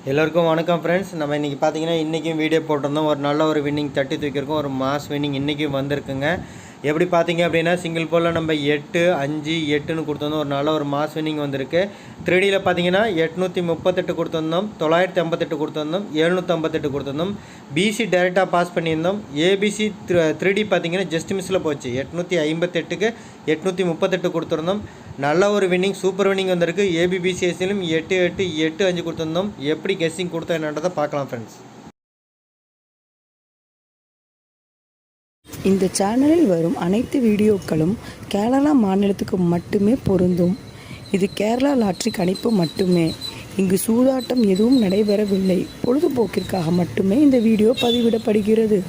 எல்லோருக்கும் வணக்கம் ஃப்ரெண்ட்ஸ். நம்ம இன்றைக்கி பார்த்தீங்கன்னா இன்றைக்கும் வீடியோ போட்டிருந்தோம். ஒரு நல்ல ஒரு வின்னிங் தட்டி தூக்கியிருக்கோம். ஒரு மாஸ் வின்னிங் இன்றைக்கும் வந்திருக்குங்க. எப்படி பார்த்தீங்க அப்படின்னா சிங்கிள் போலில் நம்ம 8 5 8ன்னு கொடுத்துருந்தோம். ஒரு நல்ல ஒரு மாஸ் வின்னிங் வந்திருக்கு. 3Dயில் பார்த்தீங்கன்னா 838 கொடுத்துருந்தோம், 958 கொடுத்துருந்தோம், 758 கொடுத்துருந்தோம். பிசி டைரெக்டாக பாஸ் பண்ணியிருந்தோம். ஏபிசி 3D பார்த்தீங்கன்னா ஜஸ்ட் மிஸ்ஸில் போச்சு. 858க்கு 838 கொடுத்துருந்தோம். நல்ல ஒரு வின்னிங், சூப்பர் வின்னிங் வந்திருக்கு. ஏபிபிசிஎஸ்சிலும் 8 8 8 5 கொடுத்துருந்தோம். எப்படி கெஸ்ஸிங் கொடுத்தோம் என்னன்றதை பார்க்கலாம் ஃப்ரெண்ட்ஸ். இந்த சேனலில் வரும் அனைத்து வீடியோக்களும் கேரளா மாநிலத்துக்கு மட்டுமே பொருந்தும். இது கேரளா லாட்டரி கணிப்பு மட்டுமே. இங்கு சூதாட்டம் எதுவும் நடைபெறவில்லை. பொழுதுபோக்கிற்காக மட்டுமே இந்த video பதிவிடப்படுகிறது.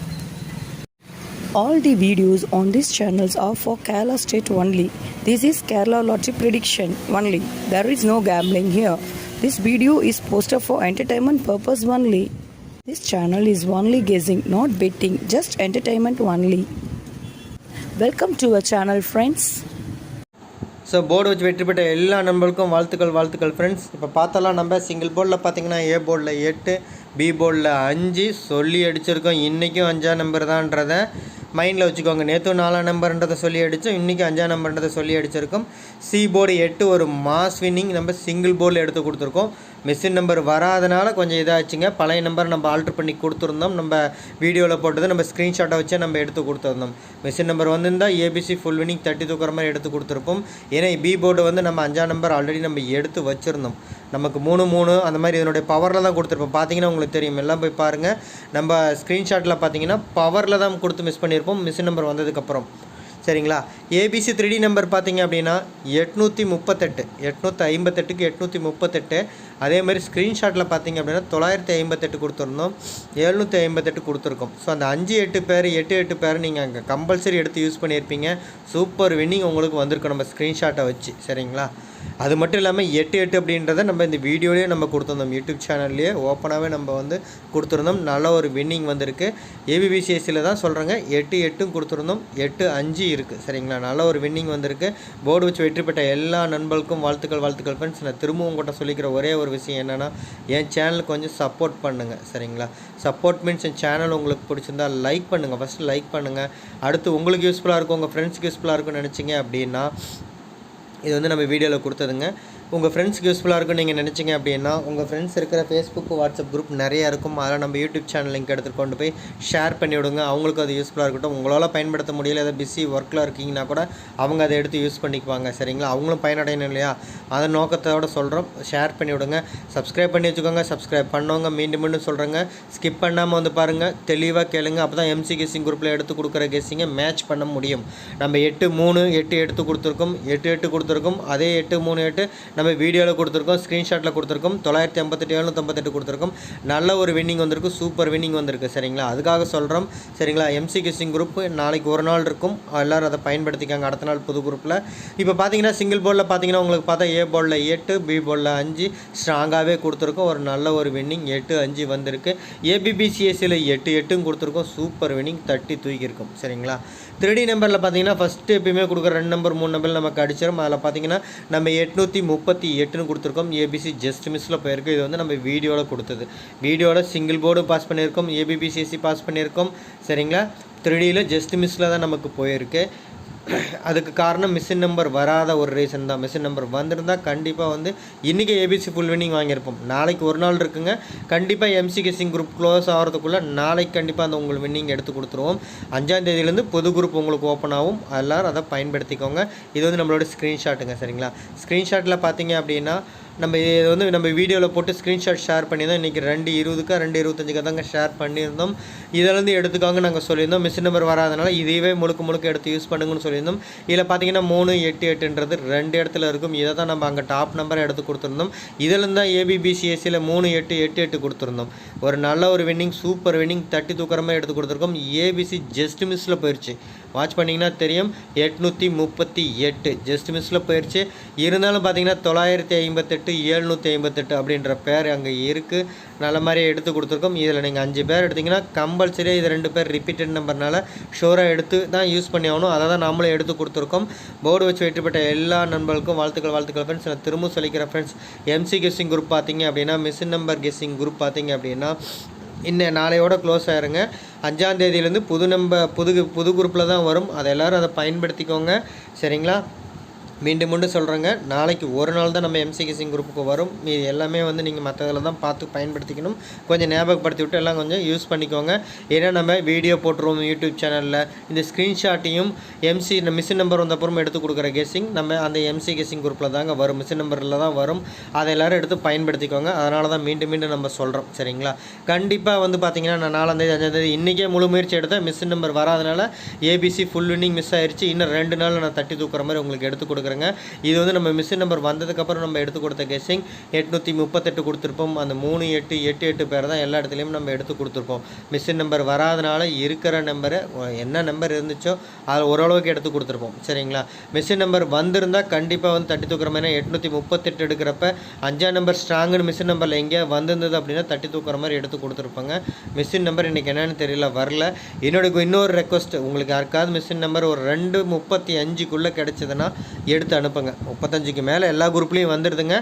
All the videos on these channels are for Kerala state only. This is Kerala lottery prediction only. There is no gambling here. This video is posted for entertainment purpose only. This channel is only guessing, not betting, just entertainment only. Welcome to our channel, friends. So board வச்சு வெற்றி பெற்ற எல்லா நண்பர்களுக்கும் வாழ்த்துக்கள் friends. இப்போ பார்த்தாலாம் நம்ம single போர்டில் பார்த்தீங்கன்னா ஏ போர்டில் 8, பி போர்டில் 5 சொல்லி அடிச்சிருக்கோம். இன்றைக்கும் 5ஆம் நம்பர் தான்றதை மைண்டில் வச்சுக்கோங்க. நேற்று 4ஆம் நம்பர்ன்றதை சொல்லி அடித்தோம், இன்றைக்கி 5ஆம் நம்பர்ன்றதை சொல்லி அடிச்சிருக்கோம். சி போர்டு 8 ஒரு மாஸ் வின்னிங் நம்ம சிங்கிள் போர்டில் எடுத்து கொடுத்துருக்கோம். மிஷின் நம்பர் வராதனால கொஞ்சம் இதாச்சுங்க. பழைய நம்பர் நம்ம ஆல்ட்ரு பண்ணி கொடுத்துருந்தோம். நம்ம வீடியோவில் போட்டது நம்ம ஸ்க்ரீன்ஷாட்டை வச்சே நம்ம எடுத்து கொடுத்துருந்தோம். மிஷின் நம்பர் வந்திருந்தால் ஏபிசி ஃபுல் வின்னிங் தட்டி தூக்குற மாதிரி எடுத்து கொடுத்துருப்போம். ஏன்னா பி போர்டு வந்து நம்ம 5ஆம் நம்பர் ஆல்ரெடி நம்ம எடுத்து வச்சுருந்தோம். நமக்கு 3 3 அந்த மாதிரி இதனுடைய பவரில் தான் கொடுத்துருப்போம். பார்த்தீங்கன்னா உங்களுக்கு தெரியும், எல்லாம் போய் பாருங்கள். நம்ம ஸ்க்ரீன்ஷாட்டில் பார்த்தீங்கன்னா பவரில் தான் கொடுத்து மிஸ் பண்ணியிருப்போம் மிஷின் நம்பர் வந்ததுக்கப்புறம். சரிங்களா? ஏபிசி 3D நம்பர் பார்த்தீங்க அப்படின்னா 838 858க்கு 838. அதே மாதிரி ஸ்க்ரீன்ஷாட்டில் பார்த்தீங்க அப்படின்னா 958 கொடுத்துருந்தோம், 758 கொடுத்துருக்கோம். ஸோ அந்த 5 8 பேர் 8 8 பேர் நீங்கள் அங்கே கம்பல்சரி எடுத்து யூஸ் பண்ணியிருப்பீங்க. சூப்பர் வின்னிங் உங்களுக்கு வந்திருக்கும் நம்ம ஸ்க்ரீன்ஷாட்டை வச்சு. சரிங்களா? அது மட்டும் இல்லாமல் 8 8 அப்படின்றத நம்ம இந்த வீடியோலேயே நம்ம கொடுத்துருந்தோம். யூடியூப் சேனல்லையே ஓப்பனாகவே நம்ம வந்து கொடுத்துருந்தோம். நல்ல ஒரு வின்னிங் வந்திருக்கு. ஏபிபிசிஎஸ்சியில் தான் சொல்கிறேங்க. 8 8ம் கொடுத்துருந்தோம், 8 5 இருக்குது. சரிங்களா? நல்ல ஒரு வின்னிங் வந்திருக்கு. போர்டு வச்சு வெற்றி பெற்ற எல்லா நண்பர்களுக்கும் வாழ்த்துக்கள் ஃப்ரெண்ட்ஸ். நான் திரும்பவும் உங்கள்கிட்ட சொல்லிக்கிற ஒரே ஒரு விஷயம் என்னென்னா, என் சேனலுக்கு கொஞ்சம் சப்போர்ட் பண்ணுங்கள். சரிங்களா? சப்போர்ட் மீன்ஸ் என் சேனல் உங்களுக்கு பிடிச்சிருந்தா லைக் பண்ணுங்கள். ஃபஸ்ட்டு லைக் பண்ணுங்கள். அடுத்து உங்களுக்கு யூஸ்ஃபுல்லாக இருக்கும், உங்கள் ஃப்ரெண்ட்ஸ்க்கு யூஸ்ஃபுல்லாக இருக்கும்னு நினச்சிங்க அப்படின்னா, இது வந்து நம்ம வீடியோவில் கொடுத்ததுங்க. உங்கள் ஃப்ரெண்ட்ஸ்க்கு யூஸ்ஃபுல்லாக இருக்குன்னு நீங்கள் நினச்சிங்க அப்படின்னா, உங்கள் ஃப்ரெண்ட்ஸ் இருக்கிற ஃபேஸ்புக்கு வாட்ஸ்அப் குரூப் நிறையா இருக்கும். அதில் நம்ம யூடியூப் சேனல் லிங்க் எடுத்துகிட்டு கொண்டு போய் ஷேர் பண்ணி விடுங்க. அவங்களுக்கு அது யூஸ்ஃபுல்லாக இருக்கட்டும். உங்களால் பயன்படுத்த முடியல, ஏதாவது பிஸி ஒர்க்கில் இருக்கீங்கன்னா கூட அவங்க அதை எடுத்து யூஸ் பண்ணிக்குவாங்க. சரிங்களா? அவங்களும் பயனடையணும் இல்லையா? அதன் நோக்கத்தோடு சொல்கிறோம். ஷேர் பண்ணி விடுங்க. சப்ஸ்கிரைப் பண்ணி வச்சுக்கோங்க. சப்ஸ்கிரைப் பண்ணவங்க மீண்டும் சொல்கிறேங்க, ஸ்கிப் பண்ணாமல் வந்து பாருங்கள், தெளிவாக கேளுங்க. அப்போ தான் எம்சி கெஸ்ஸிங் குரூப்பில் எடுத்து கொடுக்குற கெஸ்ஸிங்கை மேட்ச் பண்ண முடியும். நம்ம 8 3 8 எடுத்து கொடுத்துருக்கோம், 8 8 கொடுத்துருக்கோம். அதே 8 3 8 நம்ம வீடியோவில் கொடுத்துருக்கோம், ஸ்க்ரீன்ஷாட்டில் கொடுத்துருக்கோம். 958 758 கொடுத்துருக்கோம். நல்ல ஒரு வின்னிங் வந்திருக்கு, சூப்பர் வின்னிங் வந்திருக்கு. சரிங்களா? அதுக்காக சொல்கிறோம். சரிங்களா? எம்சி கெஸ்ஸிங் குரூப் நாளைக்கு ஒரு நாள் இருக்கும். எல்லோரும் அதை பயன்படுத்திக்காங்க. அடுத்த நாள் புது குரூப்பில். இப்போ பார்த்தீங்கன்னா சிங்கிள் போர்டில் பார்த்தீங்கன்னா உங்களுக்கு பார்த்தா ஏ போர்டில் 8, பி போர்டில் 5 ஸ்ட்ராங்காகவே கொடுத்துருக்கோம். ஒரு நல்ல ஒரு வின்னிங் 8 5 வந்திருக்கு. ஏபிபிசிஎஸ்சியில் 8 8ம் கொடுத்துருக்கோம். சூப்பர் வின்னிங் தட்டி தூக்கியிருக்கும். சரிங்களா? 3D நம்பரில் பார்த்தீங்கன்னா ஃபஸ்ட்டு எப்பயுமே கொடுக்குற 2 நம்பர் 3 நம்பர் நமக்கு அடிச்சிடும். அதில் பார்த்தீங்கன்னா நம்ம 838ன்னு கொடுத்துருக்கோம். ஏபிசி ஜஸ்ட் மிஸ்ஸில் போயிருக்கு. இது வந்து நம்ம வீடியோவில் கொடுத்தது. வீடியோவில் சிங்கிள் போர்டு பாஸ் பண்ணியிருக்கோம், ஏபிபிசிஎஸ்சி பாஸ் பண்ணியிருக்கோம். சரிங்களா? 3Dயில் ஜஸ்ட் மிஸ்ஸில் தான் நமக்கு போயிருக்கு. அதுக்கு காரணம் மிஷின் நம்பர் வராத ஒரு ரீசன் தான். மிஷின் நம்பர் வந்திருந்தால் கண்டிப்பாக வந்து இன்றைக்கி ஏபிசி ஃபுல் வின்னிங் வாங்கியிருப்போம். நாளைக்கு ஒரு நாள் இருக்குங்க. கண்டிப்பாக எம்சி கெஸ்ஸிங் குரூப் க்ளோஸ் ஆகிறதுக்குள்ளே நாளைக்கு கண்டிப்பாக அந்த உங்களுக்கு வின்னிங் எடுத்து கொடுத்துருவோம். 5ஆம் தேதியிலேருந்து புது குரூப் உங்களுக்கு ஓப்பன் ஆகும். எல்லோரும் அதை பயன்படுத்திக்கோங்க. இது வந்து நம்மளோட ஸ்க்ரீன்ஷாட்டுங்க. சரிங்களா? ஸ்க்ரீன்ஷாட்டில் பார்த்தீங்க அப்படின்னா நம்ம இது வந்து நம்ம வீடியோவில் போட்டு ஸ்க்ரீன்ஷாட் ஷேர் பண்ணியிருந்தோம். இன்றைக்கி 2:20 2:25 தாங்க ஷேர் பண்ணியிருந்தோம். இதிலேருந்து எடுத்துக்காங்க நாங்கள் சொல்லியிருந்தோம். மிஷின் நம்பர் வராதனால இதையே முழுக்க எடுத்து யூஸ் பண்ணுங்கன்னு சொல்லியிருந்தோம். இதில் பார்த்தீங்கன்னா 3 8 8ன்றது 2 இடத்துல இருக்கும். இதை தான் நம்ம அங்கே டாப் நம்பரை எடுத்து கொடுத்துருந்தோம். இதில் தான் ஏபிபிசிஎஸ்சியில் 3 8 8 8 கொடுத்துருந்தோம். ஒரு நல்ல ஒரு வின்னிங், சூப்பர் வின்னிங் தட்டி தூக்கிற மாதிரி எடுத்து கொடுத்துருக்கோம். ஏபிசி ஜஸ்ட் மிஸ்ஸில் போயிடுச்சு. வாட்ச் பண்ணிங்கன்னா தெரியும் 838 ஜஸ்ட் மிஸ்ஸில் போயிடுச்சு. இருந்தாலும் பார்த்தீங்கன்னா 958 758 அப்படின்ற பேர் அங்கே இருக்குது. நல்ல மாதிரியே எடுத்து கொடுத்துருக்கோம். இதில் நீங்கள் 5 பேர் எடுத்திங்கன்னா கம்பல்சரியாக இது 2 பேர் ரிப்பீட்டட் நம்பர்னால ஷோராக எடுத்து தான் யூஸ் பண்ணி ஆகணும். அதை தான் நாமளும் எடுத்து கொடுத்துருக்கோம். போர்டு வச்சு வெற்றி பெற்ற எல்லா நண்பர்களுக்கும் வாழ்த்துக்கள் ஃப்ரெண்ட்ஸ். நான் திரும்ப சொல்லிக்கிறேன் ஃப்ரெண்ட்ஸ், எம்சி கெஸ்ஸிங் குரூப் பார்த்தீங்க அப்படின்னா, மிஷின் நம்பர் கெஸ்ஸிங் குரூப் பார்த்தீங்க அப்படின்னா இன்னும் நாளையோட க்ளோஸ் ஆயிருங்க. 5ஆம் தேதியிலேருந்து புது குரூப்பில் தான் வரும். அதை எல்லோரும் அதை பயன்படுத்திக்கோங்க, சரிங்களா? மீண்டும் சொல்கிறேங்க, நாளைக்கு ஒரு நாள் தான் நம்ம எம்சி கெஸ்ஸிங் குரூப்புக்கு வரும். மீது எல்லாமே நீங்கள் மற்றதில் தான் பார்த்து பயன்படுத்திக்கணும். கொஞ்சம் ஞாபகப்படுத்தி விட்டு எல்லாம் கொஞ்சம் யூஸ் பண்ணிக்கோங்க. ஏன்னா நம்ம வீடியோ போட்டுருவோம் யூடியூப் சேனலில். இந்த ஸ்க்ரீன்ஷாட்டையும் மிஷின் நம்பர் வந்தப்புறம் எடுத்து கொடுக்குற கெஸ்ஸிங் நம்ம அந்த எம்சி கெஸ்ஸிங் குரூப்பில் தாங்க வரும், மிஷின் நம்பரில் தான் வரும். அதை எல்லோரும் எடுத்து பயன்படுத்திக்கோங்க. அதனால தான் மீண்டும் நம்ம சொல்கிறோம், சரிங்களா? கண்டிப்பாக பார்த்தீங்கன்னா நான் 4ஆம் தேதி 5ஆம் தேதி இன்றைக்கே முழு முயற்சி எடுத்தேன். மிஷின் நம்பர் வராதனால ஏபிசி ஃபுல் வின்னிங் மிஸ் ஆயிடுச்சு. இன்னும் 2 நாள் நான் தட்டி தூக்குற மாதிரி உங்களுக்கு எடுத்து கொடுக்குறேன். இது நம்ம மிஷின் நம்பர் வந்ததுக்கப்புறம் நம்ம எடுத்து கொடுத்த கெஸ்ஸிங் 838 கொடுத்துருப்போம். அந்த 3888 பேர் தான் எல்லா இடத்துலையும் நம்ம எடுத்து கொடுத்துருப்போம். மிஷின் நம்பர் வராதனால இருக்கிற நம்பரை என்ன நம்பர் இருந்துச்சோ அதை ஓரளவுக்கு எடுத்து கொடுத்துருப்போம், சரிங்களா? மிஷின் நம்பர் வந்திருந்தால் கண்டிப்பாக தட்டி தூக்குற மாதிரி 838 எடுக்கிறப்ப 5ஆம் நம்பர் ஸ்ட்ராங்குன்னு மிஷின் நம்பரில் எங்கேயா வந்திருந்தது அப்படின்னா தட்டி தூக்குற மாதிரி எடுத்து கொடுத்துருப்பாங்க. மிஷின் நம்பர் இன்றைக்கி என்னென்னு தெரியல, வரல. இன்னொரு ரெக்வஸ்ட், உங்களுக்கு யாருக்காவது மிஷின் நம்பர் ஒரு 2:35 கிடச்சிதுன்னா எடுத்து அனுப்புங்க. 35க்கு மேலே எல்லா குரூப்லேயும் வந்துடுதுங்க.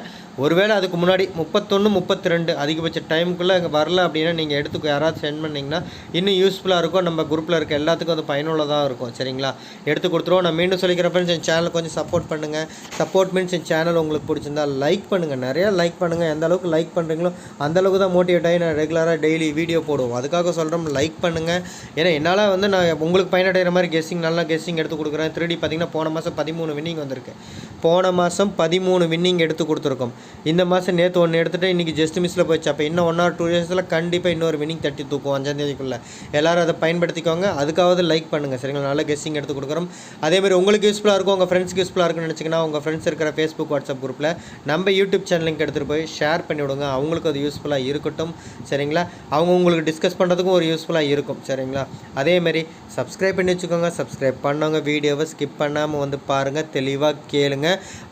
ஒருவேளை அதுக்கு முன்னாடி 31 32 அதிகபட்ச டைமுக்குள்ளே அங்கே வரல அப்படின்னா நீங்கள் எடுத்து யாராவது சென்ட் பண்ணிங்கன்னா இன்னும் யூஸ்ஃபுல்லாக இருக்கும். நம்ம குரூப்பில் இருக்க எல்லாத்துக்கும் அது பயனுள்ளதாக இருக்கும், சரிங்களா? எடுத்து கொடுத்துருவோம். நான் மீண்டும் சொல்லிக்கிறேன் ஃப்ரெண்ட்ஸ், என் சேனலை கொஞ்சம் சப்போர்ட் பண்ணுங்கள். சப்போர்ட் மீன்ஸ் என் சேனல் உங்களுக்கு பிடிச்சிருந்தா லைக் பண்ணுங்கள், நிறையா லைக் பண்ணுங்கள். எந்த அளவுக்கு லைக் பண்ணுறீங்களோ அந்தளவுக்கு தான் மோட்டிவேட் ஆகி நான் ரெகுலராக டெய்லி வீடியோ போடுவோம். அதுக்காக சொல்கிறோம், லைக் பண்ணுங்கள். ஏன்னா என்னால் நான் உங்களுக்கு பயனடைகிற மாதிரி கெஸ்ஸிங் நல்லா கெஸ்ஸிங் எடுத்து கொடுக்குறேன். 3D பார்த்திங்கன்னா போன மாதம் 13 வின்னிங் வந்திருக்கு. போன மாதம் 13 வின்னிங் எடுத்து கொடுத்துருக்கோம். இந்த மாதம் நேற்று 1 எடுத்துகிட்டு இன்றைக்கி ஜஸ்ட் மிஸ்ஸில் போயிடுச்சு. அப்போ இன்னும் 1 or 2 டேஸில் கண்டிப்பாக இன்னொரு வின்னிங் தட்டி தூக்கும் 5ஆம் தேதிக்குள்ளே. எல்லோரும் அதை பயன்படுத்திக்கோங்க. அதுக்காவது லைக் பண்ணுங்கள், சரிங்களா? நல்ல கெஸ்ஸிங் எடுத்து கொடுக்குறோம். அதேமாதிரி உங்களுக்கு யூஸ்ஃபுல்லாக இருக்கும், உங்கள் ஃப்ரெண்ட்ஸ்க்கு யூஸ்ஃபுல்லாக இருக்குன்னு நினச்சிங்கன்னா உங்கள் ஃப்ரெண்ட்ஸ் இருக்கிற ஃபேஸ்புக் வாட்ஸ்அப் குரூப்பில் நம்ம யூடியூப் சேனல் லிங்க் எடுத்துகிட்டு போய் ஷேர் பண்ணி விடுங்க. அவங்களுக்கு அது யூஸ்ஃபுல்லாக இருக்கட்டும், சரிங்களா? அவங்க உங்களுக்கு டிஸ்கஸ் பண்ணுறதுக்கும் ஒரு யூஸ்ஃபுல்லாக இருக்கும், சரிங்களா? அதேமாதிரி சப்ஸ்கிரைப் பண்ணி வச்சுக்கோங்க. சப்ஸ்கிரைப் பண்ணவங்க வீடியோவை ஸ்கிப் பண்ணாமல் பாருங்கள், தெளிவாக கேளுங்க.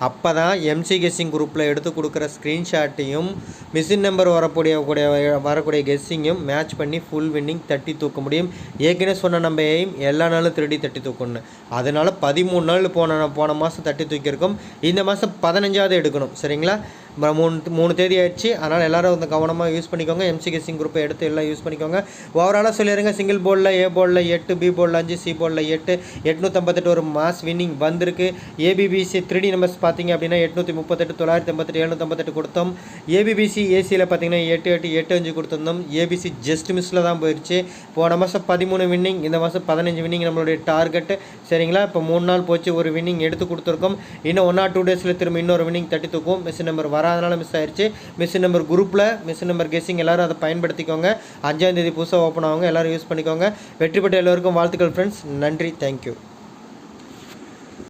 அப்போ தான் எம்சி கெஸ்ஸிங் குரூப்பில் எடுத்து கொடுக்குற ஸ்க்ரீன்ஷாட்டையும் மிஷின் நம்பர் வரக்கூடிய கெஸ்ஸிங்கும் மேட்ச் பண்ணி ஃபுல் வின்னிங் தட்டி தூக்க முடியும். ஏற்கனவே சொன்ன நம்ம எய்ம் எல்லா நாளும் 3D தட்டி தூக்கணும். அதனால் 13 நாள் போன மாதம் தட்டி தூக்கியிருக்கோம். இந்த மாதம் 15ஆவது எடுக்கணும், சரிங்களா? 3 தேதி ஆயிடுச்சு. அதனால் எல்லோரும் கவனமாக யூஸ் பண்ணிக்கோங்க. எம்சி கெஸ்ஸிங் குரூப்பை எடுத்து எல்லாம் யூஸ் பண்ணிக்கோங்க. ஓவராலாக சொல்லிடுங்க, சிங்கிள் போர்டில் ஏ போர்டில் 8, பி போர்டில் 5, சி போர்டில் 8, 858 ஒரு மாஸ் வின்னிங் வந்திருக்கு. ஏபிபிசி 3D நம்பர்ஸ் பார்த்தீங்க அப்படின்னா 838 958 758 கொடுத்தோம். ஏபிபிசி ஏசியில் பார்த்தீங்கன்னா 88 கொடுத்துருந்தோம். ஏபிசி ஜஸ்ட் மிஸ்ஸில் தான் போயிடுச்சு. போன மாதம் 13 வின்னிங், இந்த மாதம் 15 வின்னிங் நம்மளுடைய டார்கெட்டு, சரிங்களா? இப்போ 3 நாள் போச்சு, ஒரு வின்னிங் எடுத்து கொடுத்துருக்கோம். இன்னும் 1 or 2 டேஸில் திரும்ப இன்னொரு வின்னிங் தட்டி தூக்கும். மிஷின் நம்பர் அதனால மிஸ் ஆயிடுச்சு. மிஷின் நம்பர் குரூப்பில் மிஷின் நம்பர் கெஸ்ஸிங் எல்லாரும் அதை பயன்படுத்திக்கோங்க. 5ஆம் தேதி புதுசாக ஓப்பன் ஆகுங்க, எல்லாரும் யூஸ் பண்ணிக்கோங்க. வெற்றி பெற்ற எல்லோருக்கும் வாழ்த்துக்கள் ஃப்ரெண்ட்ஸ். நன்றி, தேங்க்யூ.